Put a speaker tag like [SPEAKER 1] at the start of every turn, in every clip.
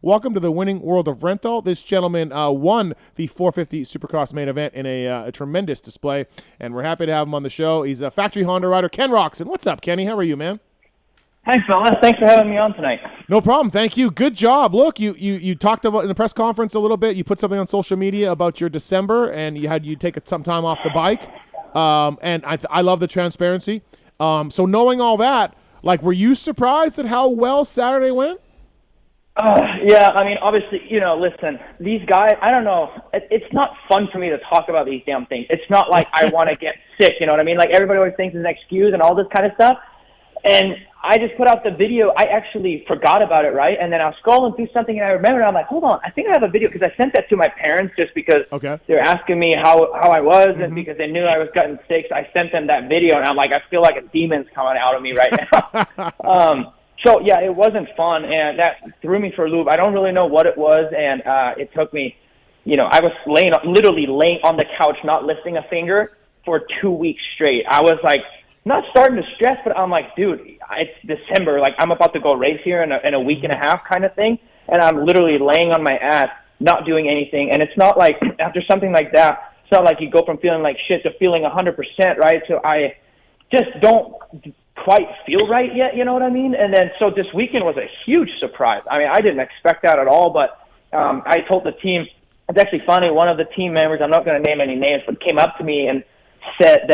[SPEAKER 1] Welcome to the winning world of rental. This gentleman won the 450 Supercross main event in a tremendous display, and we're happy to have him on the show. He's a factory Honda rider, Ken Roczen. What's up, Kenny? How are you, man?
[SPEAKER 2] Hi, fellas. Thanks for having me on tonight.
[SPEAKER 1] No problem. Thank you. Good job. Look, you talked about in the press conference a little bit. You put something on social media about your December, and you take some time off the bike. And I love the transparency. So knowing all that, like, were you surprised at how well Saturday went?
[SPEAKER 2] Yeah, I mean, obviously, listen, these guys, I don't know. It's not fun for me to talk about these damn things. It's not like I want to get sick, you know what I mean? Like, everybody always thinks it's an excuse and all this kind of stuff. And I just put out the video. I actually forgot about it, right? And then I was scrolling through something, and I remembered. I'm like, hold on, I think I have a video, because I sent that to my parents just because they were asking me how I was, and because they knew I was getting sick. So I sent them that video, and I'm like, I feel like a demon's coming out of me right now. So, yeah, it wasn't fun, and that threw me for a loop. I don't really know what it was, and it took me, I was literally laying on the couch, not lifting a finger for 2 weeks straight. I was like, not starting to stress, but I'm like, dude, it's December. Like, I'm about to go race here in a week and a half kind of thing, and I'm literally laying on my ass, not doing anything. And it's not like, after something like that, it's not like you go from feeling like shit to feeling 100%, right? So I just don't quite feel right yet, you know what I mean? And then, so this weekend was a huge surprise. I mean, I didn't expect that at all, but I told the team, it's actually funny, one of the team members, I'm not going to name any names, but came up to me and said,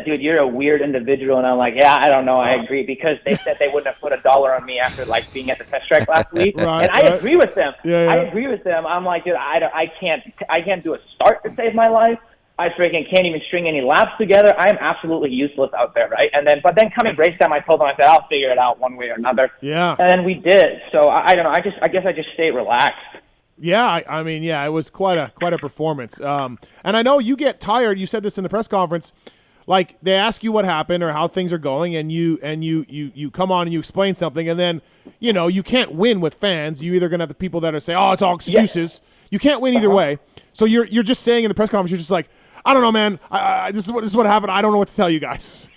[SPEAKER 2] dude, you're a weird individual. And I'm like, yeah, I don't know, I agree, because they said they wouldn't have put $1 on me after, like, being at the test track last week. And I agree with them. I agree with them. I'm like, dude, I can't do a start to save my life. I freaking can't even string any laps together. I am absolutely useless out there, right? But then coming race time, I told them, I said, I'll figure it out one way or another.
[SPEAKER 1] Yeah.
[SPEAKER 2] And then we did. So I don't know. I guess I just stayed relaxed.
[SPEAKER 1] Yeah, I mean, it was quite a performance. And I know you get tired. You said this in the press conference. Like, they ask you what happened or how things are going, and you come on and you explain something, and then you can't win with fans. You either gonna have the people that are saying, "Oh, it's all excuses." Yeah. You can't win either way. So you're just saying in the press conference, you're just like, I don't know, man. This is what happened. I don't know what to tell you guys,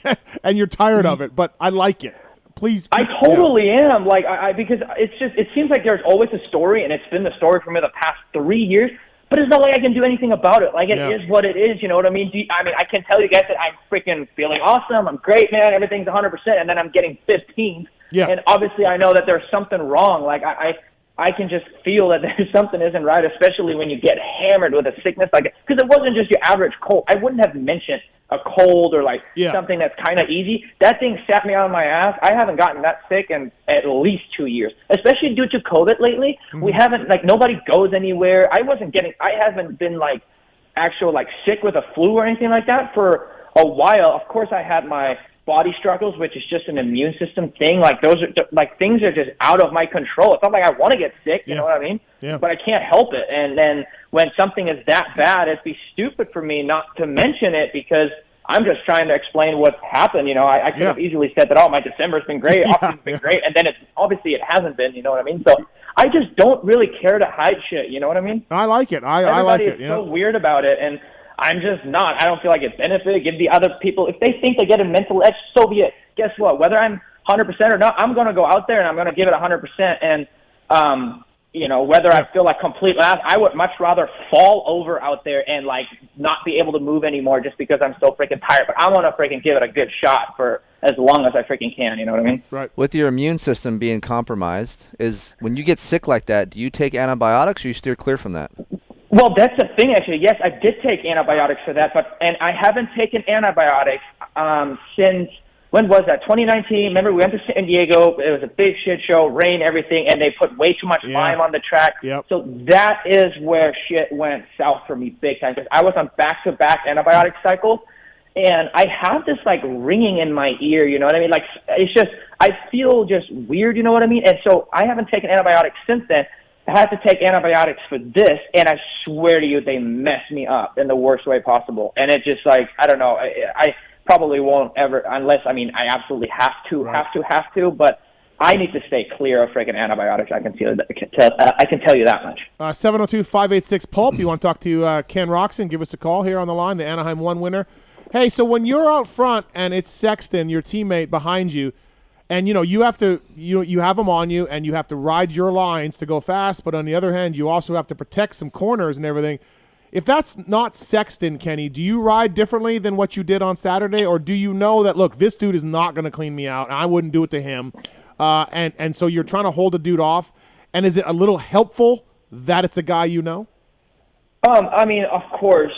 [SPEAKER 1] and you're tired of it. But I like it. Please.
[SPEAKER 2] I totally am. Like, because it seems like there's always a story, and it's been the story for me the past 3 years. But there's no way I can do anything about it. Like, it is what it is. You know what I mean? I can tell you guys that I'm freaking feeling awesome. I'm great, man. Everything's 100%, and then I'm getting 15th. Yeah. And obviously, I know that there's something wrong. Like, I can just feel that there's something isn't right, especially when you get hammered with a sickness like it. Because it wasn't just your average cold. I wouldn't have mentioned a cold or something that's kind of easy. That thing sat me on my ass. I haven't gotten that sick in at least 2 years, especially due to COVID lately. Mm-hmm. We haven't, nobody goes anywhere. I haven't been actual sick with a flu or anything like that for a while. Of course, I had my body struggles, which is just an immune system thing. Those are things are just out of my control. It's not like I want to get sick, you know what I mean? Yeah. But I can't help it. And then when something is that bad, it'd be stupid for me not to mention it, because I'm just trying to explain what's happened. I could have easily said that, oh, my December's been great, off-season's been great, and then obviously it hasn't been, you know what I mean? So I just don't really care to hide shit, you know what I mean?
[SPEAKER 1] I like it. I like it.
[SPEAKER 2] Everybody is so weird about it, and I'm just not. I don't feel like it benefits. Give the other people, if they think they get a mental edge, so be it. Guess what? Whether I'm 100% or not, I'm going to go out there and I'm going to give it 100%. And, whether I feel like complete ass, I would much rather fall over out there and not be able to move anymore just because I'm so freaking tired. But I want to freaking give it a good shot for as long as I freaking can. You know what I mean?
[SPEAKER 1] Right.
[SPEAKER 3] With your immune system being compromised, when you get sick like that, do you take antibiotics or you steer clear from that?
[SPEAKER 2] Well, that's the thing, actually. Yes, I did take antibiotics for that, and I haven't taken antibiotics since, when was that? 2019. Remember, we went to San Diego. It was a big shit show, rain, everything, and they put way too much lime on the track. Yep. So that is where shit went south for me big time, because I was on back-to-back antibiotic cycles, and I have this, ringing in my ear, you know what I mean? It's just, I feel just weird, you know what I mean? And so I haven't taken antibiotics since then. I had to take antibiotics for this, and I swear to you, they messed me up in the worst way possible. And it just, I don't know, I probably won't ever, unless, I absolutely have to, but I need to stay clear of freaking antibiotics. I can tell you that much.
[SPEAKER 1] 702-586-PULP. You want to talk to Ken Roczen? Give us a call here on the line, the Anaheim 1 winner. Hey, so when you're out front and it's Sexton, your teammate, behind you, And you have to you have them on you, and you have to ride your lines to go fast. But on the other hand, you also have to protect some corners and everything. If that's not Sexton, Kenny, do you ride differently than what you did on Saturday, or do you know that look, this dude is not going to clean me out, and I wouldn't do it to him, and so you're trying to hold a dude off? And is it a little helpful that it's a guy you know?
[SPEAKER 2] I mean, of course,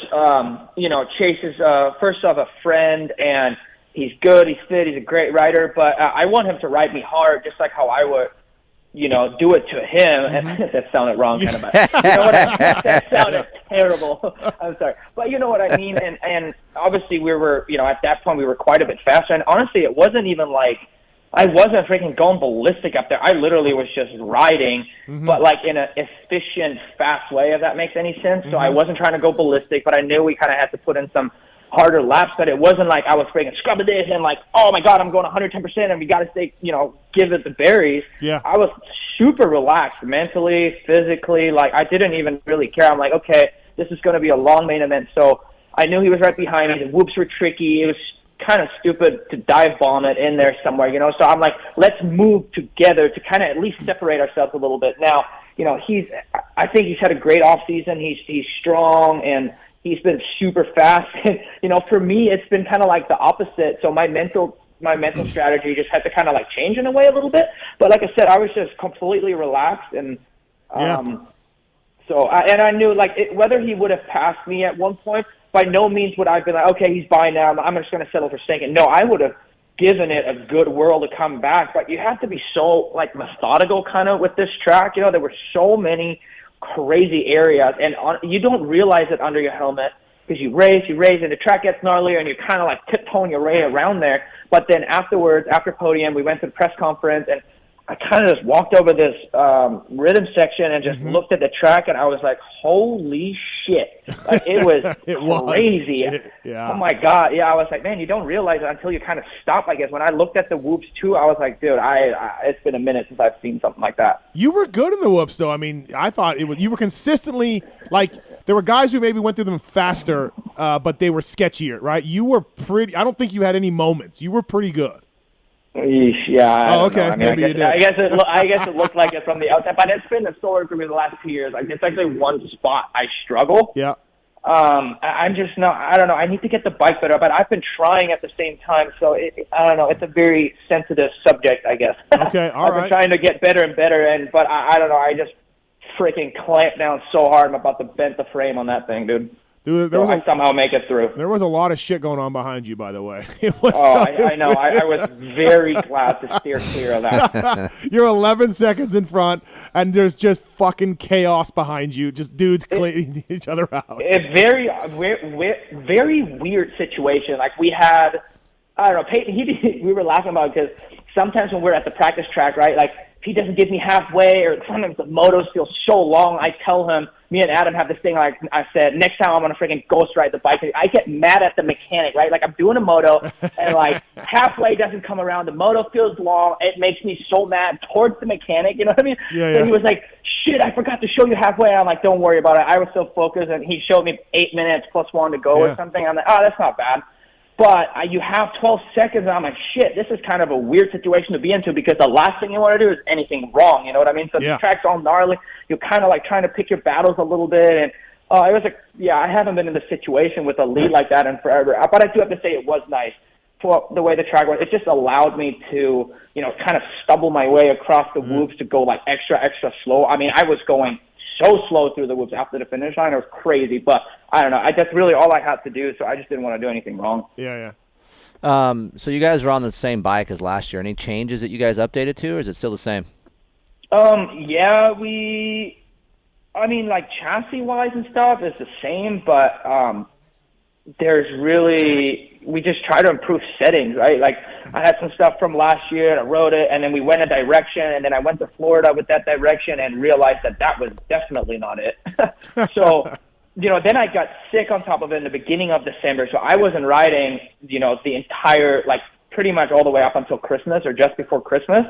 [SPEAKER 2] Chase is first off a friend, and he's good, he's fit, he's a great rider, but I want him to ride me hard, just like how I would, do it to him. Mm-hmm. That sounded wrong, kind of. That sounded terrible. I'm sorry, but you know what I mean. And obviously we were, at that point we were quite a bit faster. And honestly, it wasn't even like I wasn't freaking going ballistic up there. I literally was just riding, but like in an efficient, fast way, if that makes any sense. So I wasn't trying to go ballistic, but I knew we kind of had to put in some harder laps, but it wasn't like I was freaking scrubbing this and like, oh my God, I'm going 110% and we got to stay, give it the berries.
[SPEAKER 1] Yeah.
[SPEAKER 2] I was super relaxed mentally, physically. Like I didn't even really care. I'm like, okay, this is going to be a long main event. So I knew he was right behind me. The whoops were tricky. It was kind of stupid to dive bomb it in there somewhere, So I'm like, let's move together to kind of at least separate ourselves a little bit. Now, I think he's had a great off season. He's strong and he's been super fast. And, for me, it's been kind of like the opposite. So my mental strategy just had to kind of like change in a way a little bit. But like I said, I was just completely relaxed. And I knew like whether he would have passed me at one point, by no means would I have been like, okay, he's by now, I'm just going to settle for second. No, I would have given it a good whirl to come back. But you have to be so like methodical kind of with this track. There were so many crazy areas, and you don't realize it under your helmet because you race, and the track gets gnarlier, and you're kind of like tiptoeing your way around there. But then afterwards, after podium, we went to the press conference, and I kind of just walked over this rhythm section and just looked at the track, and I was like, holy shit. Like, it was crazy. Oh, my God. Yeah, I was like, man, you don't realize it until you kind of stop, I guess. When I looked at the whoops, too, I was like, dude, it's been a minute since I've seen something like that.
[SPEAKER 1] You were good in the whoops, though. I mean, I thought you were consistently, like, there were guys who maybe went through them faster, but they were sketchier, right? You were pretty – I don't think you had any moments. You were pretty good.
[SPEAKER 2] Yeesh, yeah.
[SPEAKER 1] Oh, okay.
[SPEAKER 2] I mean,
[SPEAKER 1] maybe you did.
[SPEAKER 2] I guess it looked like it from the outside, but it's been a story for me the last 2 years. Like, it's actually one spot I struggle.
[SPEAKER 1] Yeah.
[SPEAKER 2] I'm just not. I don't know. I need to get the bike better, but I've been trying at the same time. So I don't know. It's a very sensitive subject, I guess.
[SPEAKER 1] Okay. All
[SPEAKER 2] I've been trying to get better and better, but I don't know. I just freaking clamped down so hard. I'm about to bend the frame on that thing, dude.
[SPEAKER 1] Dude,
[SPEAKER 2] I somehow make it through.
[SPEAKER 1] There was a lot of shit going on behind you, by the way.
[SPEAKER 2] I know. I was very glad to steer clear of that.
[SPEAKER 1] You're 11 seconds in front, and there's just fucking chaos behind you. Just dudes cleaning each other out.
[SPEAKER 2] A very weird situation. Like we had, I don't know, Peyton, we were laughing about it because sometimes when we're at the practice track, right, like if he doesn't give me halfway or sometimes the motos feel so long, I tell him, me and Adam have this thing like I said, next time I'm going to freaking ghost ride the bike. I get mad at the mechanic, right? Like I'm doing a moto and like halfway doesn't come around. The moto feels long. It makes me so mad towards the mechanic. You know what I mean?
[SPEAKER 1] Yeah.
[SPEAKER 2] And he was like, shit, I forgot to show you halfway. I'm like, don't worry about it. I was so focused and he showed me 8 minutes plus 1 to go or something. I'm like, oh, that's not bad. But you have 12 seconds, and I'm like, shit, this is kind of a weird situation to be into because the last thing you want to do is anything wrong, you know what I mean? So the track's all gnarly. You're kind of like trying to pick your battles a little bit. And it was I haven't been in a situation with a lead like that in forever. But I do have to say it was nice for the way the track was. It just allowed me to, kind of stumble my way across the whoops to go like extra slow. I mean, I was going so slow through the whoops after the finish line. It was crazy, but I don't know. That's really all I had to do, so I just didn't want to do anything wrong.
[SPEAKER 1] Yeah.
[SPEAKER 3] So you guys are on the same bike as last year. Any changes that you guys updated to, or is it still the same?
[SPEAKER 2] Yeah, like chassis-wise and stuff is the same, but we just try to improve settings, right? Like I had some stuff from last year and I wrote it, and then we went a direction, and then I went to Florida with that direction and realized that was definitely not it. So, then I got sick on top of it in the beginning of December, so I wasn't riding, the entire, like pretty much all the way up until Christmas or just before Christmas.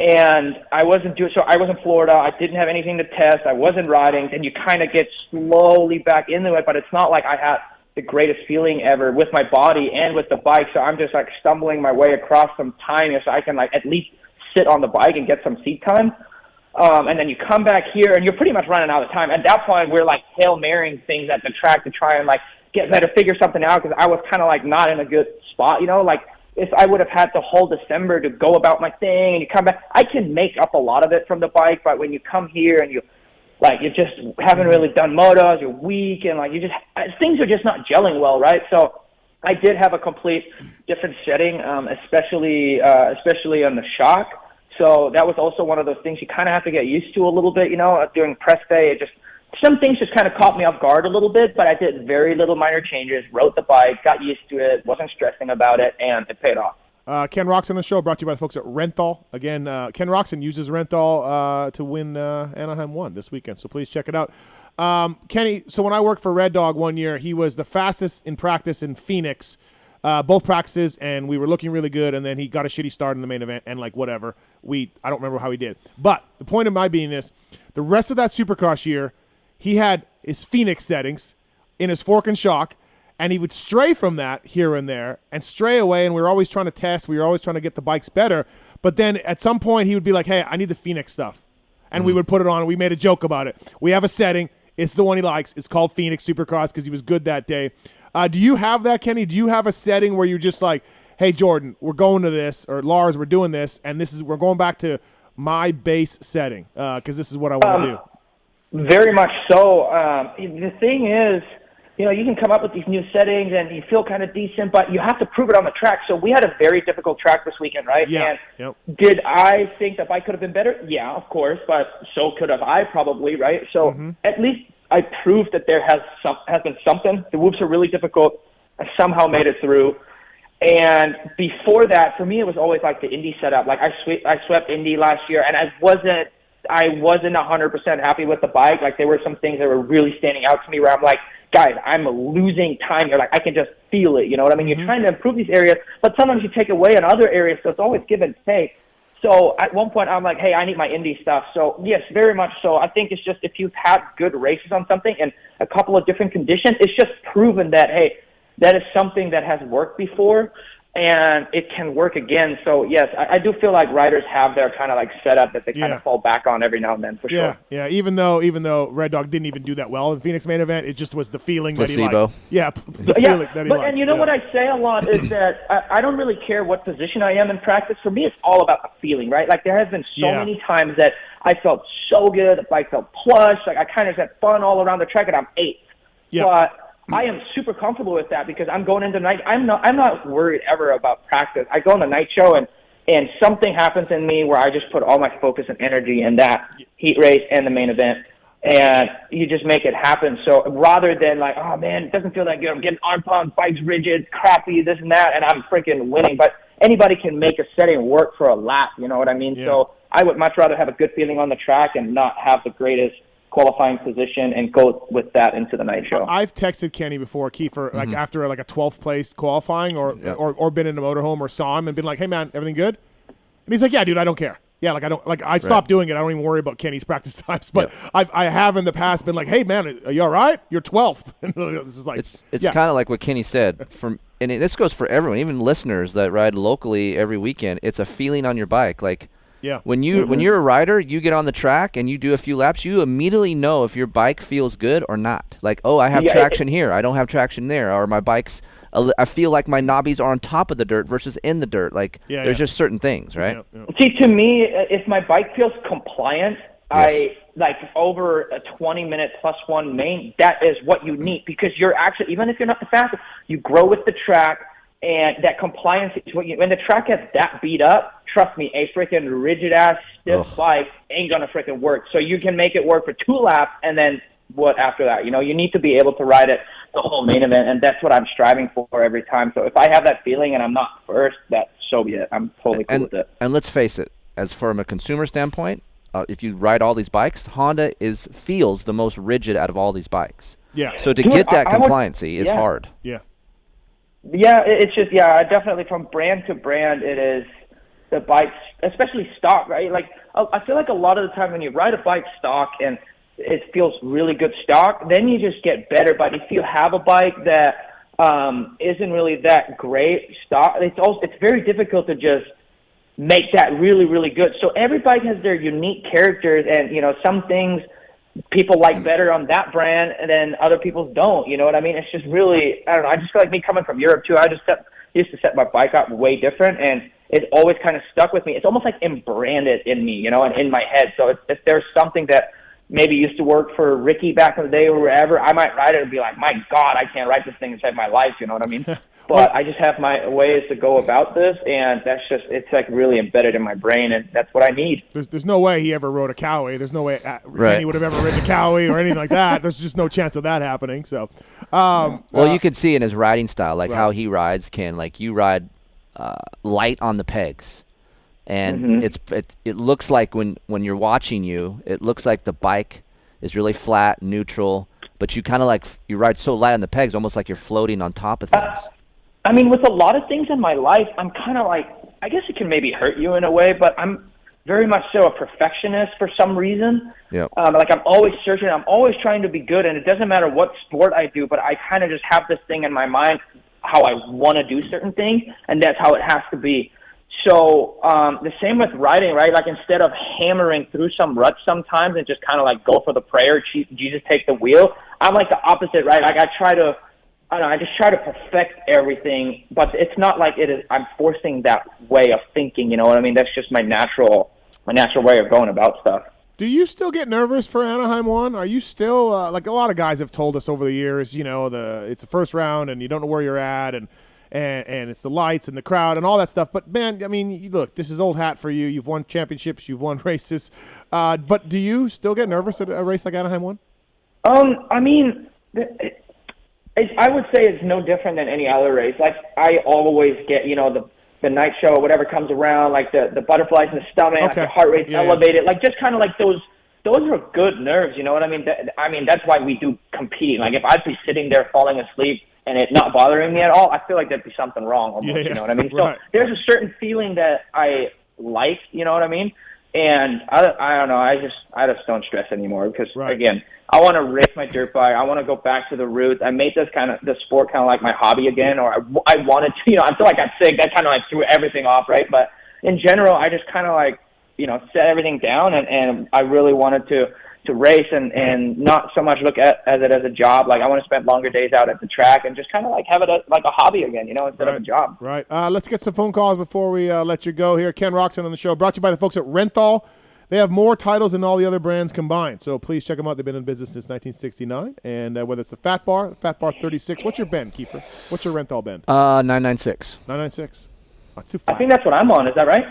[SPEAKER 2] And I wasn't so I was in Florida. I didn't have anything to test. I wasn't riding. And you kind of get slowly back into it, but it's not like I had the greatest feeling ever with my body and with the bike. So I'm just like stumbling my way across some time so I can like at least sit on the bike and get some seat time. And then you come back here and you're pretty much running out of time. At that point, we're like Hail Marying things at the track to try and like get better, figure something out, because I was kind of like not in a good spot, you know, like if I would have had the whole December to go about my thing and you come back, I can make up a lot of it from the bike, but when you come here and you just haven't really done motos, you're weak, and like things are just not gelling well, right? So I did have a complete different setting, especially on the shock. So that was also one of those things you kind of have to get used to a little bit, you know, during press day. Some things just kind of caught me off guard a little bit, but I did very little minor changes, rode the bike, got used to it, wasn't stressing about it, and it paid off.
[SPEAKER 1] Ken Roczen on the show, brought to you by the folks at Renthal. Again, Ken Roczen uses Renthal to win Anaheim 1 this weekend, so please check it out. Kenny, so when I worked for Red Dog one year, he was the fastest in practice in Phoenix, both practices, and we were looking really good, and then he got a shitty start in the main event, and like whatever. I don't remember how he did. But the point of my being is, the rest of that Supercross year, he had his Phoenix settings in his fork and shock, and he would stray from that here and there and stray away, and we were always trying to test. We were always trying to get the bikes better. But then at some point he would be like, hey, I need the Phoenix stuff. And we would put it on, and we made a joke about it. We have a setting. It's the one he likes. It's called Phoenix Supercross because he was good that day. Do you have that, Kenny? Do you have a setting where you're just like, hey, Jordan, we're going to this, or Lars, we're doing this, and we're going back to my base setting because this is what I want to do?
[SPEAKER 2] Very much so. The thing is, you know, you can come up with these new settings and you feel kind of decent, but you have to prove it on the track. So we had a very difficult track this weekend, right?
[SPEAKER 1] Yeah.
[SPEAKER 2] And did I think the bike could have been better? Yeah, of course, but so could have I probably, right? So at least I proved that there has been something. The whoops are really difficult. I somehow made it through. And before that, for me, it was always like the Indy setup. Like I swept Indy last year, and I wasn't 100% happy with the bike. Like there were some things that were really standing out to me where I'm like, guys, I'm losing time here. Like I can just feel it. You know what I mean? You're trying to improve these areas, but sometimes you take away in other areas. So it's always give and take. So at one point I'm like, hey, I need my Indy stuff. So yes, very much so. I think it's just if you've had good races on something and a couple of different conditions, it's just proven that, hey, that is something that has worked before and it can work again. So yes, I do feel like riders have their kind of like setup that they kind of fall back on every now and then for sure.
[SPEAKER 1] Yeah. Even though Red Dog didn't even do that well in Phoenix main event, it just was the feeling
[SPEAKER 3] Placebo.
[SPEAKER 1] that he liked. Yeah, the feeling that he liked.
[SPEAKER 2] And you know what I say a lot is that I don't really care what position I am in practice. For me, it's all about the feeling, right? Like there has been so many times that I felt so good, the bike felt plush, like I kind of had fun all around the track, and I'm eighth.
[SPEAKER 1] Yeah.
[SPEAKER 2] But I am super comfortable with that because I'm going into night. I'm not worried ever about practice. I go on the night show and something happens in me where I just put all my focus and energy in that heat race and the main event, and you just make it happen. So rather than like, oh man, it doesn't feel that good. I'm getting arm pumps, bike's rigid, crappy, this and that, and I'm freaking winning. But anybody can make a setting work for a lap. You know what I mean? Yeah. So I would much rather have a good feeling on the track and not have the greatest qualifying position and go with that into the night show.
[SPEAKER 1] I've texted Kenny before, Kiefer, like after like a 12th place qualifying or been in a motorhome or saw him and been like, hey man, everything good? And he's like, yeah, dude, I don't care. Yeah, like I stopped doing it. I don't even worry about Kenny's practice times. But I have in the past been like, hey man, are you all right? You're 12th. This is like
[SPEAKER 3] it's kind of like what Kenny said. And this goes for everyone, even listeners that ride locally every weekend. It's a feeling on your bike, like.
[SPEAKER 1] Yeah.
[SPEAKER 3] When you're a rider, you get on the track and you do a few laps, you immediately know if your bike feels good or not. Like, oh, I have traction here, I don't have traction there, or my bike's I feel like my knobbies are on top of the dirt versus in the dirt. Like, there's just certain things, right?
[SPEAKER 2] See, to me, if my bike feels compliant, I like over a 20-minute +1 main. That is what you need because you're actually, even if you're not the fastest, you grow with the track. And that compliance is what when the track gets that beat up, trust me, a freaking rigid-ass, stiff bike ain't going to freaking work. So you can make it work for 2 laps, and then what after that? You know, you need to be able to ride it the whole main event, and that's what I'm striving for every time. So if I have that feeling and I'm not first, that's so be it. I'm totally cool with it.
[SPEAKER 3] And let's face it, as from a consumer standpoint, if you ride all these bikes, Honda feels the most rigid out of all these bikes.
[SPEAKER 1] Yeah.
[SPEAKER 3] So to get that compliancy is hard.
[SPEAKER 1] Yeah.
[SPEAKER 2] Yeah, it's just, definitely from brand to brand, it is the bikes, especially stock, right? Like, I feel like a lot of the time when you ride a bike stock and it feels really good stock, then you just get better. But if you have a bike that isn't really that great. It's very difficult to just make that really, really good. So every bike has their unique characters, and some things people like better on that brand, and then other people don't. You know what I mean? It's just really, I don't know. I just feel like me coming from Europe too. I used to set my bike up way different, and it's always kind of stuck with me. It's almost like branded in me, and in my head. So if there's something that maybe used to work for Ricky back in the day or wherever, I might ride it and be like, my God, I can't ride this thing inside my life. You know what I mean? But I just have my ways to go about this, and it's like really embedded in my brain, and that's what I need.
[SPEAKER 1] There's no way he ever rode a Cowie. There's no way Kenny would have ever ridden a Cowie or anything like that. There's just no chance of that happening. So,
[SPEAKER 3] you could see in his riding style, like how he rides, Ken. Like you ride light on the pegs, and it looks like when you're watching you, it looks like the bike is really flat, neutral, but you kind of you ride so light on the pegs, almost like you're floating on top of things.
[SPEAKER 2] I mean, with a lot of things in my life, I'm kind of like, I guess it can maybe hurt you in a way, but I'm very much so a perfectionist for some reason.
[SPEAKER 3] Yep.
[SPEAKER 2] Like I'm always searching, I'm always trying to be good, and it doesn't matter what sport I do, but I kind of just have this thing in my mind how I want to do certain things, and that's how it has to be. So the same with riding, right? Like instead of hammering through some ruts sometimes and just kind of like go for the prayer, Jesus take the wheel, I'm like the opposite, right? Like I just try to perfect everything, but it's not like it is. I'm forcing that way of thinking. You know what I mean? That's just my natural way of going about stuff.
[SPEAKER 1] Do you still get nervous for Anaheim 1? Are you still like a lot of guys have told us over the years? It's the first round and you don't know where you're at, and it's the lights and the crowd and all that stuff. But man, I mean, look, this is old hat for you. You've won championships, you've won races. But do you still get nervous at a race like Anaheim 1?
[SPEAKER 2] I mean. I would say it's no different than any other race. Like I always get, the night show or whatever comes around, like the butterflies in the stomach, like the heart rate's elevated, like just kind of like those are good nerves. You know what I mean? That's why we do compete. Like if I'd be sitting there falling asleep and it not bothering me at all, I feel like there'd be something wrong almost. You know what I mean?
[SPEAKER 1] Right.
[SPEAKER 2] So there's a certain feeling that I like. You know what I mean? And I don't know. I just don't stress anymore because again, I want to race my dirt bike. I want to go back to the roots. I made the sport kind of like my hobby again, or I wanted to. I feel like I'm sick. That kind of like threw everything off, right? But in general, I just kind of like set everything down, and I really wanted to race and not so much look at it as a job. Like I want to spend longer days out at the track and just kind of like have it like a hobby again, instead of a job.
[SPEAKER 1] Right. Let's get some phone calls before we let you go here. Ken Roczen on the show, brought to you by the folks at Renthal. They have more titles than all the other brands combined, so please check them out. They've been in business since 1969, and whether it's the Fat Bar 36. What's your bend, Kiefer? What's your Renthal bend?
[SPEAKER 3] 996.
[SPEAKER 1] 996. That's too far.
[SPEAKER 2] I think that's what I'm on. Is that right?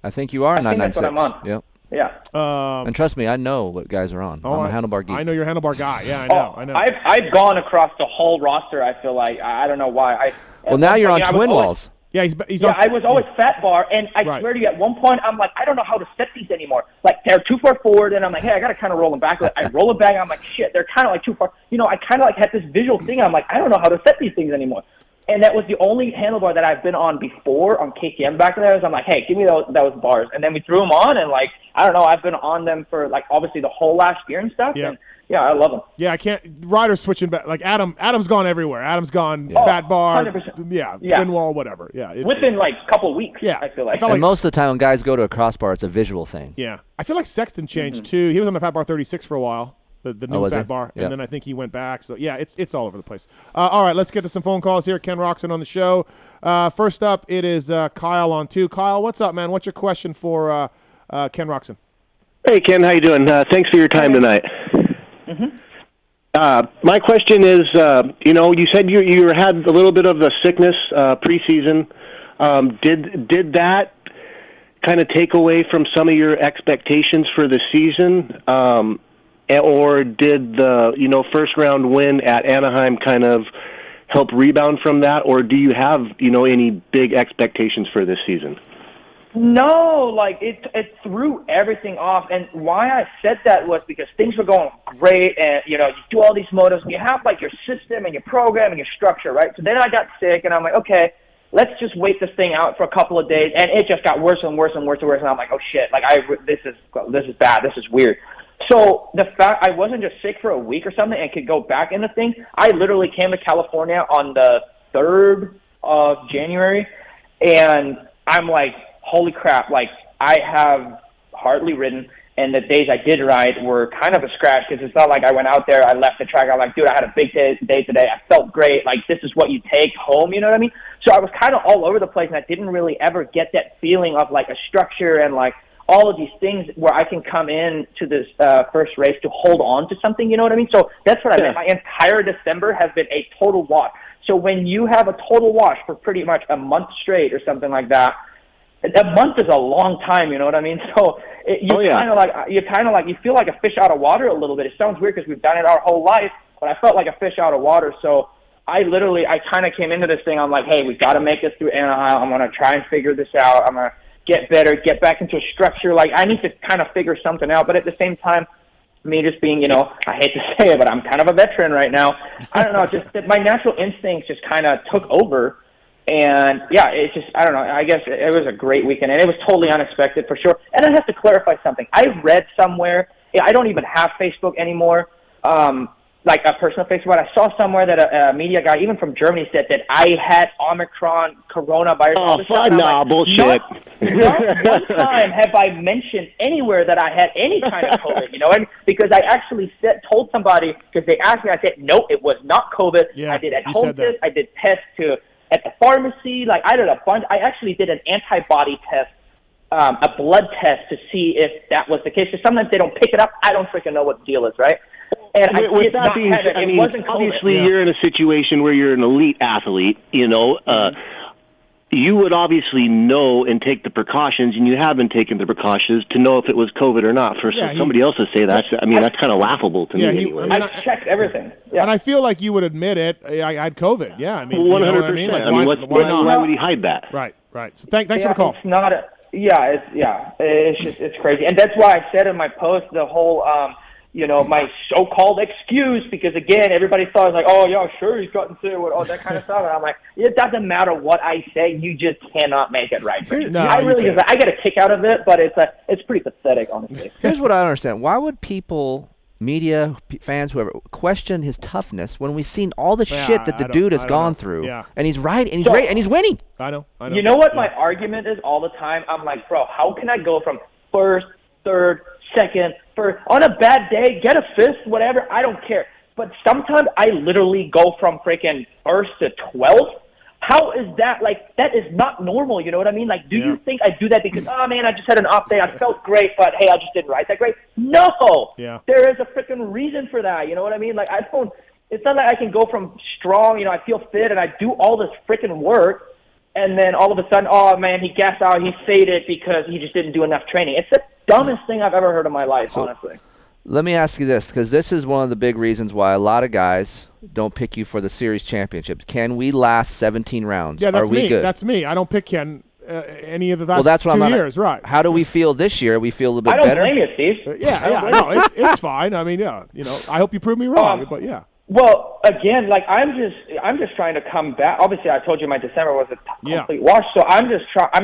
[SPEAKER 3] I think you are 996.
[SPEAKER 2] That's what I'm on.
[SPEAKER 3] Yep.
[SPEAKER 2] Yeah.
[SPEAKER 3] And trust me, I know what guys are on. I'm a handlebar geek.
[SPEAKER 1] I know you're a handlebar guy. Yeah, I know.
[SPEAKER 2] I've gone across the whole roster. I feel like I don't know why.
[SPEAKER 3] Well, now you're on Twin Walls.
[SPEAKER 1] Yeah, he's on.
[SPEAKER 2] I was always Fat Bar, and I swear to you, at one point, I'm like, I don't know how to set these anymore. Like, they're too far forward, and I'm like, hey, I got to kind of roll them back. I roll it back, and I'm like, shit, they're kind of like too far. I kind of like had this visual thing. I'm like, I don't know how to set these things anymore. And that was the only handlebar that I've been on before on KTM back there. I'm like, hey, give me those bars. And then we threw them on, and like, I don't know, I've been on them for like obviously the whole last year and stuff.
[SPEAKER 1] Yeah.
[SPEAKER 2] And yeah, I love them.
[SPEAKER 1] Yeah, I can't. Riders switching back. Like Adam's gone everywhere. Adam's gone Fat Bar.
[SPEAKER 2] 100%.
[SPEAKER 1] Twin Wall, whatever. Yeah.
[SPEAKER 2] Within like a couple of weeks.
[SPEAKER 1] Yeah.
[SPEAKER 2] I feel like.
[SPEAKER 3] And most of the time when guys go to a crossbar, it's a visual thing.
[SPEAKER 1] Yeah. I feel like Sexton changed too. He was on the Fat Bar 36 for a while. The new Fat Bar, and then I think he went back. So yeah, it's all over the place. All right, let's get to some phone calls here. Ken Roczen on the show. First up, it is Kyle on 2. Kyle, what's up, man? What's your question for Ken Roczen?
[SPEAKER 4] Hey, Ken, how you doing? Thanks for your time tonight. My question is, you said you had a little bit of a sickness preseason. Did that kind of take away from some of your expectations for the season? Or did the first round win at Anaheim kind of help rebound from that? Or do you have any big expectations for this season?
[SPEAKER 2] No, like it threw everything off, and why I said that was because things were going great, and you do all these motos, and you have like your system and your program and your structure, right? So then I got sick, and I'm like, okay, let's just wait this thing out for a couple of days, and it just got worse and worse and worse and worse, and I'm like, oh shit, like this is bad, this is weird. So the fact I wasn't just sick for a week or something and could go back in the thing, I literally came to California on the 3rd of January, and I'm like, holy crap, like I have hardly ridden, and the days I did ride were kind of a scratch because it's not like I went out there, I left the track, I'm like, dude, I had a big day today, I felt great, like this is what you take home, you know what I mean? So I was kind of all over the place, and I didn't really ever get that feeling of like a structure and like all of these things where I can come in to this first race to hold on to something, you know what I mean? So that's what I meant. My entire December has been a total wash. So when you have a total wash for pretty much a month straight or something like that, a month is a long time, you know what I mean? So kind of like you feel like a fish out of water a little bit. It sounds weird because we've done it our whole life, but I felt like a fish out of water. So I kind of came into this thing. I'm like, hey, we got to make this through Anaheim. I'm going to try and figure this out. I'm going to get better, get back into a structure. Like I need to kind of figure something out. But at the same time, me just being, I hate to say it, but I'm kind of a veteran right now. I don't know, just that my natural instincts just kind of took over. And yeah, it's just, I don't know, I guess it was a great weekend, and it was totally unexpected for sure. And I have to clarify something. I read somewhere, I don't even have Facebook anymore, like a personal Facebook, but I saw somewhere that a media guy, even from Germany, said that I had Omicron coronavirus.
[SPEAKER 4] Oh, fuck, nah, bullshit.
[SPEAKER 2] Not one time have I mentioned anywhere that I had any kind of COVID, and because I actually told somebody, because they asked me, I said, no, it was not COVID.
[SPEAKER 1] Yeah,
[SPEAKER 2] I did at-home tests. I did tests at the pharmacy. Like, I did a bunch. I actually did an antibody test, a blood test to see if that was the case. Because sometimes they don't pick it up. I don't freaking know what the deal is, right? And
[SPEAKER 4] with that being said, I mean, obviously you're in a situation where you're an elite athlete, you would obviously know and take the precautions, and you have been taking the precautions to know if it was COVID or not. For somebody else to say that, that's kind of laughable to me anyway.
[SPEAKER 2] I checked everything. Yeah.
[SPEAKER 1] And I feel like you would admit it. I had COVID. Yeah, I mean,
[SPEAKER 4] 100%. Why would he hide that?
[SPEAKER 1] Right. So thanks for the call.
[SPEAKER 2] It's not it's crazy. And that's why I said in my post the whole, my so-called excuse, because again, everybody thought it was like, oh yeah, sure, he's gotten sick, all that kind of stuff. And I'm like, it doesn't matter what I say, you just cannot make it right.
[SPEAKER 1] No,
[SPEAKER 2] I really I get a kick out of it, but it's pretty pathetic, honestly.
[SPEAKER 3] Here's what I don't understand: why would people, media, fans, whoever, question his toughness when we've seen all the shit that the dude has gone through, and he's right, and he's great, and he's winning?
[SPEAKER 1] I know.
[SPEAKER 2] You know what my argument is all the time? I'm like, bro, how can I go from first, third, second, first, on a bad day, get a fifth, whatever, I don't care. But sometimes I literally go from freaking first to 12th. How is that? Like, that is not normal, you know what I mean? Like, do you think I do that because, oh man, I just had an off day, I felt great, but hey, I just didn't ride that great? No!
[SPEAKER 1] Yeah.
[SPEAKER 2] There is a freaking reason for that, you know what I mean? Like, it's not like I can go from strong, I feel fit and I do all this freaking work, and then all of a sudden, oh man, he gassed out, he faded because he just didn't do enough training. It's the dumbest thing I've ever heard in my life, honestly.
[SPEAKER 3] Let me ask you this, because this is one of the big reasons why a lot of guys don't pick you for the series championships. Can we last 17 rounds?
[SPEAKER 1] Yeah, that's
[SPEAKER 3] Are we
[SPEAKER 1] me.
[SPEAKER 3] good?
[SPEAKER 1] That's me. I don't pick Ken any of the last
[SPEAKER 3] that's what
[SPEAKER 1] 2
[SPEAKER 3] I'm
[SPEAKER 1] years, right?
[SPEAKER 3] How do we feel this year? We feel a little bit
[SPEAKER 2] I don't
[SPEAKER 3] better?
[SPEAKER 2] blame you, Steve.
[SPEAKER 1] No, it's fine. I mean, I hope you prove me wrong, but yeah.
[SPEAKER 2] Well, again, like I'm just trying to come back. Obviously, I told you my December was a complete wash, so I'm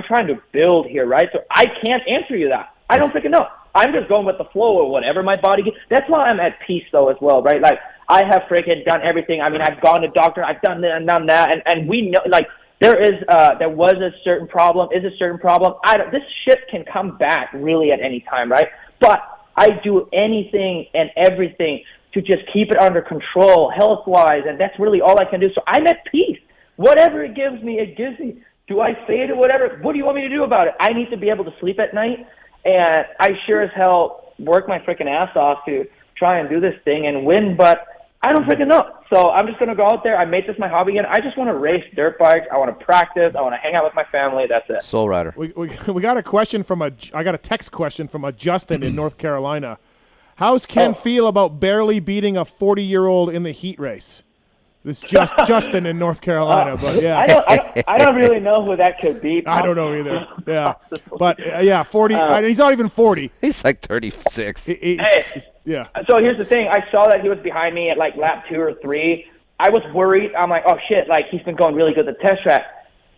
[SPEAKER 2] trying to build here, right? So I can't answer you that. I don't freaking know. I'm just going with the flow or whatever my body gets. That's why I'm at peace though as well, right? Like I have freaking done everything. I mean, I've gone to doctor, I've done this and done that, and we know like there was a certain problem, is a certain problem. This shit can come back really at any time, right? But I do anything and everything to just keep it under control, health-wise, and that's really all I can do. So I'm at peace. Whatever it gives me, it gives me. Do I fade or whatever? What do you want me to do about it? I need to be able to sleep at night, and I sure as hell work my freaking ass off to try and do this thing and win, but I don't freaking know. So I'm just going to go out there. I made this my hobby again. I just want to race dirt bikes. I want to practice. I want to hang out with my family. That's it.
[SPEAKER 3] Soul Rider.
[SPEAKER 1] We got a question I got a text question from a Justin in North Carolina. How's Ken feel about barely beating a 40-year-old in the heat race? This Justin in North Carolina, but yeah.
[SPEAKER 2] I don't really know who that could be.
[SPEAKER 1] I don't know either. Yeah, but 40. He's not even 40.
[SPEAKER 3] He's like 36.
[SPEAKER 1] Yeah.
[SPEAKER 2] So here's the thing. I saw that he was behind me at like lap 2 or 3. I was worried. I'm like, oh shit! Like he's been going really good at the test track.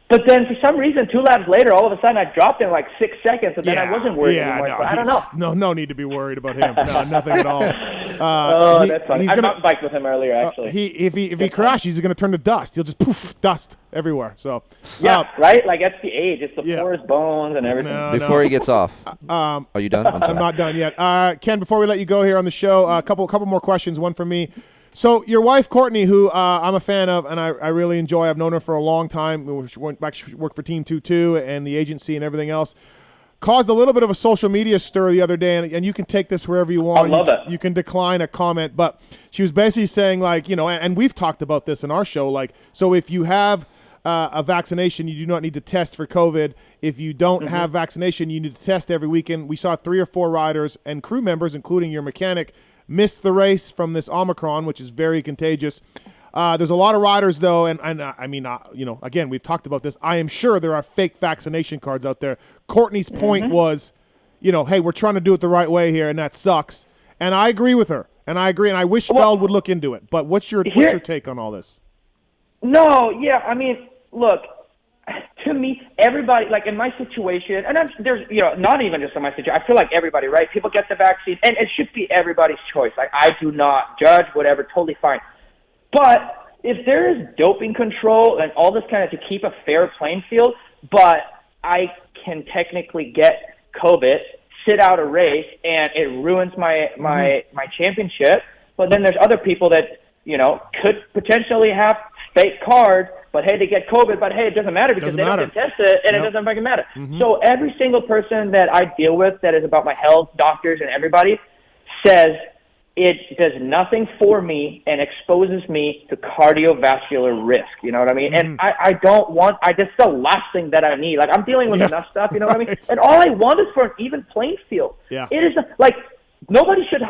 [SPEAKER 2] But then for some reason, 2 laps later, all of a sudden I dropped in like 6 seconds, and then I wasn't worried anymore.
[SPEAKER 1] No,
[SPEAKER 2] so I don't know.
[SPEAKER 1] No need to be worried about him. No, nothing at all.
[SPEAKER 2] That's funny. I mountain biked with him earlier, actually.
[SPEAKER 1] If he crashes, he's going to turn to dust. He'll just poof, dust everywhere. So
[SPEAKER 2] right? Like, that's the age. It's the porous bones and everything.
[SPEAKER 3] Before he gets off. Are you done?
[SPEAKER 1] I'm not done yet. Ken, before we let you go here on the show, a couple more questions, one from me. So your wife, Courtney, who I'm a fan of and I really enjoy, I've known her for a long time. She went back, she worked for Team 2-2 and the agency and everything else. Caused a little bit of a social media stir the other day, and you can take this wherever you want.
[SPEAKER 2] I love it.
[SPEAKER 1] You can decline a comment, but she was basically saying, like, and we've talked about this in our show, like, so if you have a vaccination, you do not need to test for COVID. If you don't have vaccination, you need to test every weekend. We saw 3 or 4 riders and crew members, including your mechanic, missed the race from this Omicron, which is very contagious. There's a lot of riders, though, and I mean, again, we've talked about this. I am sure there are fake vaccination cards out there. Courtney's point was, hey, we're trying to do it the right way here, and that sucks. And I agree with her, and I wish Feld would look into it. But what's your take on all this?
[SPEAKER 2] No, yeah, I mean, look, to me, everybody, like in my situation, and there's, not even just in my situation, I feel like everybody, right? People get the vaccine, and it should be everybody's choice. Like, I do not judge, whatever, totally fine. But if there is doping control and all this kind of to keep a fair playing field, but I can technically get COVID, sit out a race, and it ruins my championship, but then there's other people that, could potentially have fake cards, but hey, they get COVID, but hey, it doesn't matter because they don't get tested, and it doesn't fucking matter. So every single person that I deal with that is about my health, doctors and everybody, says it does nothing for me and exposes me to cardiovascular risk. You know what I mean? And I don't want, that's the last thing that I need. Like, I'm dealing with enough stuff, you know what I mean? And all I want is for an even playing field.
[SPEAKER 1] Yeah.
[SPEAKER 2] It is like, nobody should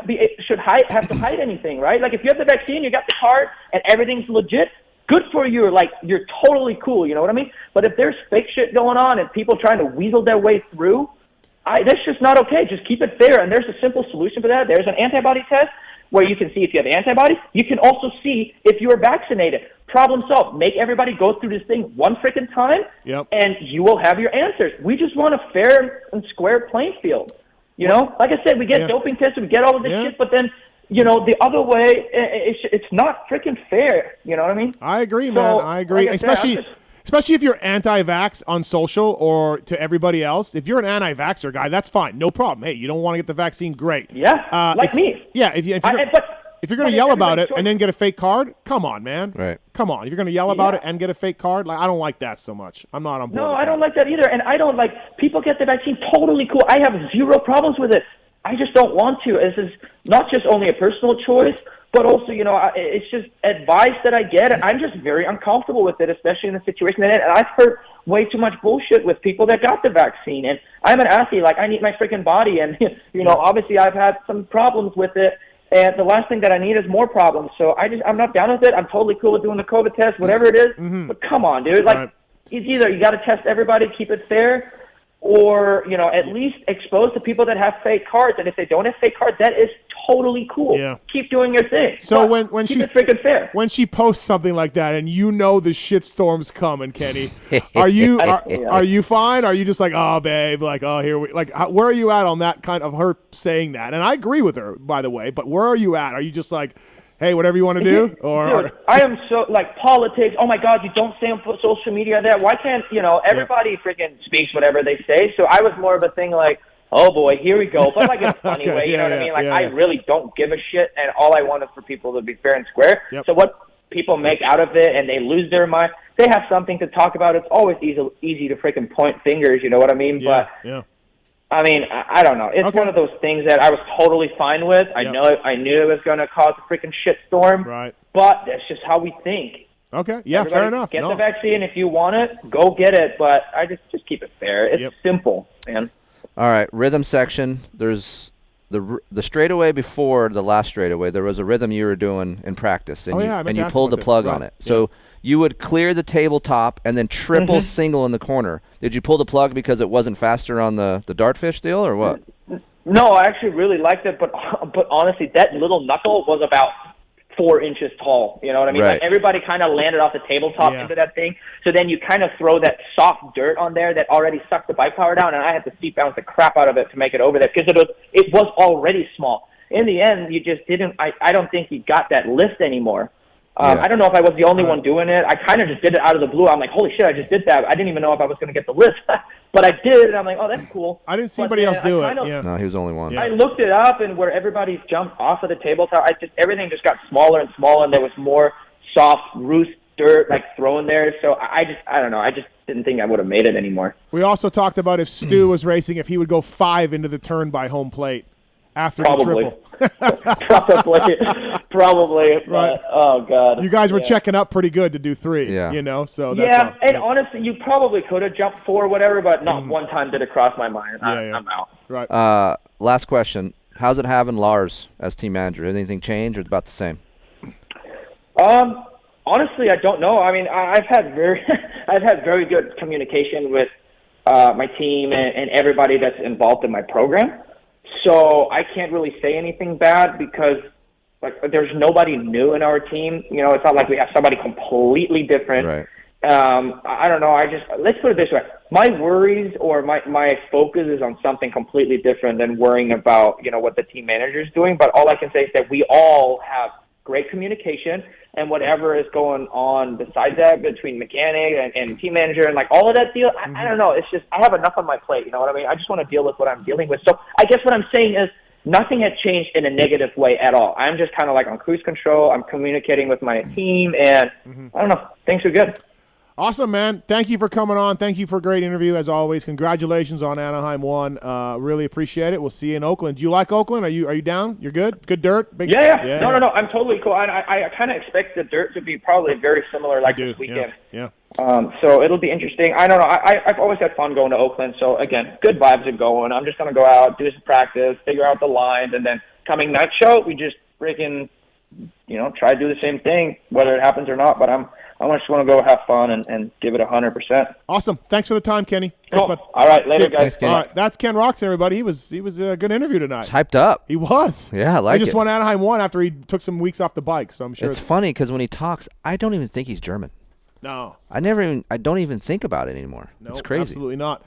[SPEAKER 2] have to hide anything, right? Like, if you have the vaccine, you got the card, and everything's legit, good for you. Like, you're totally cool, you know what I mean? But if there's fake shit going on and people trying to weasel their way through, that's just not okay. Just keep it fair, and there's a simple solution for that. There's an antibody test where you can see if you have antibodies. You can also see if you are vaccinated. Problem solved. Make everybody go through this thing one freaking time, and you will have your answers. We just want a fair and square playing field. Like I said, we get doping tests, we get all of this shit, but then, the other way, it's not freaking fair. You know what I mean?
[SPEAKER 1] I agree, man. I agree.
[SPEAKER 2] Like
[SPEAKER 1] Especially if you're anti-vax on social or to everybody else. If you're an anti-vaxxer guy, that's fine. No problem. Hey, you don't want to get the vaccine? Great.
[SPEAKER 2] Yeah, me.
[SPEAKER 1] Yeah, if you're going to yell about it and then get a fake card, come on, man.
[SPEAKER 3] Right.
[SPEAKER 1] Come on. If you're going to yell about it and get a fake card, like, I don't like that so much. I'm not on board
[SPEAKER 2] No,
[SPEAKER 1] with
[SPEAKER 2] I don't like that either. And I don't like, people get the vaccine, totally cool. I have zero problems with it. I just don't want to. This is not just only a personal choice, but also, it's just advice that I get, and I'm just very uncomfortable with it, especially in the situation that and I've heard way too much bullshit with people that got the vaccine, and I'm an athlete, like, I need my freaking body, and, obviously I've had some problems with it, and the last thing that I need is more problems, so I'm not down with it. I'm totally cool with doing the COVID test, whatever it is, but come on, dude, like, it's either you got to test everybody, keep it fair, or, at least expose the people that have fake cards. And if they don't have fake cards, that is totally cool.
[SPEAKER 1] Yeah.
[SPEAKER 2] Keep doing your thing.
[SPEAKER 1] So
[SPEAKER 2] but
[SPEAKER 1] when
[SPEAKER 2] keep
[SPEAKER 1] she
[SPEAKER 2] it freaking fair.
[SPEAKER 1] When she posts something like that, and the shitstorm's coming, Kenny, are you fine? Are you just like, oh, babe, like, oh, here we like, where are you at on that kind of her saying that? And I agree with her, by the way. But where are you at? Are you just like, hey, whatever you want to do?
[SPEAKER 2] Dude, I am so, like, politics. Oh, my God, you don't say on social media that. Why can't, everybody freaking speaks whatever they say. So I was more of a thing like, oh, boy, here we go. But, like, in a funny way, you know what I mean? Like, I really don't give a shit, and all I want is for people to be fair and square. So what people make out of it and they lose their mind, they have something to talk about. It's always easy to freaking point fingers, you know what I mean? I mean, I don't know. It's one of those things that I was totally fine with. I knew it was going to cause a freaking shitstorm.
[SPEAKER 1] Right.
[SPEAKER 2] But that's just how we think.
[SPEAKER 1] Okay. Yeah,
[SPEAKER 2] Everybody,
[SPEAKER 1] fair enough.
[SPEAKER 2] Get the vaccine if you want it. Go get it. But I just keep it fair. It's simple, man.
[SPEAKER 3] All right. Rhythm section. There's the straightaway before the last straightaway. There was a rhythm you were doing in practice, and you pulled the plug on it. So you would clear the tabletop and then triple single in the corner. Did you pull the plug because it wasn't faster on the dartfish deal, or what?
[SPEAKER 2] No, I actually really liked it, but honestly, that little knuckle was about 4 inches tall. You know what I mean?
[SPEAKER 3] Right.
[SPEAKER 2] Like everybody kind of landed off the tabletop into that thing. So then you kind of throw that soft dirt on there that already sucked the bike power down, and I had to seat balance the crap out of it to make it over there because it was already small. In the end, you just didn't. I don't think you got that lift anymore. I don't know if I was the only one doing it. I kind of just did it out of the blue. I'm like, holy shit, I just did that. I didn't even know if I was going to get the lift. But I did, and I'm like, oh, that's cool.
[SPEAKER 1] I didn't see anybody else do it.
[SPEAKER 3] No, he was the only one.
[SPEAKER 1] Yeah.
[SPEAKER 2] I looked it up, and where everybody's jumped off of the tabletop, everything just got smaller and smaller, and there was more soft, loose dirt like thrown there. So I don't know. I just didn't think I would have made it anymore.
[SPEAKER 1] We also talked about if Stu was racing, if he would go 5 into the turn by home plate after
[SPEAKER 2] Probably.
[SPEAKER 1] the triple.
[SPEAKER 2] Probably.
[SPEAKER 1] Right.
[SPEAKER 2] Oh God.
[SPEAKER 1] You guys were checking up pretty good to do 3.
[SPEAKER 3] Yeah.
[SPEAKER 1] You know, so that's all.
[SPEAKER 2] And honestly, you probably could have jumped 4 or whatever, but not one time did it cross my mind. I'm out.
[SPEAKER 1] Right.
[SPEAKER 3] Last question. How's it having Lars as team manager? Anything change or about the same?
[SPEAKER 2] Honestly, I don't know. I mean, I've had very good communication with my team and everybody that's involved in my program. So I can't really say anything bad because like there's nobody new in our team. You know, it's not like we have somebody completely different.
[SPEAKER 3] Right.
[SPEAKER 2] I don't know. Let's put it this way. My worries or my focus is on something completely different than worrying about, you know, what the team manager is doing. But all I can say is that we all have great communication, and whatever is going on besides that between mechanic and team manager and like all of that deal, I don't know. It's just I have enough on my plate. You know what I mean? I just want to deal with what I'm dealing with. So I guess what I'm saying is nothing has changed in a negative way at all. I'm just kind of like on cruise control. I'm communicating with my team, and I don't know. Things are good.
[SPEAKER 1] Awesome, man. Thank you for coming on. Thank you for a great interview, as always. Congratulations on Anaheim 1. Really appreciate it. We'll see you in Oakland. Do you like Oakland? Are you down? You're good? Good dirt? Big...
[SPEAKER 2] Yeah. No. I'm totally cool. I kind of expect the dirt to be probably very similar like this weekend.
[SPEAKER 1] Yeah.
[SPEAKER 2] So it'll be interesting. I don't know. I've always had fun going to Oakland. So, again, good vibes are going. I'm just going to go out, do some practice, figure out the lines, and then coming night show, we just freaking, you know, try to do the same thing, whether it happens or not. But I just want to go have fun and give it 100%.
[SPEAKER 1] Awesome. Thanks for the time, Kenny.
[SPEAKER 2] Cool.
[SPEAKER 1] Thanks, bud.
[SPEAKER 2] All right, later, guys.
[SPEAKER 3] Thanks, Kenny.
[SPEAKER 1] All right, that's Ken Roczen, everybody. He was a good interview tonight.
[SPEAKER 3] It's hyped up.
[SPEAKER 1] He was.
[SPEAKER 3] Yeah, I like
[SPEAKER 1] He just
[SPEAKER 3] it.
[SPEAKER 1] won Anaheim 1 after he took some weeks off the bike, so I'm sure.
[SPEAKER 3] It's funny because when he talks, I don't even think he's German.
[SPEAKER 1] No.
[SPEAKER 3] I don't even think about it anymore.
[SPEAKER 1] No,
[SPEAKER 3] it's crazy.
[SPEAKER 1] Absolutely not.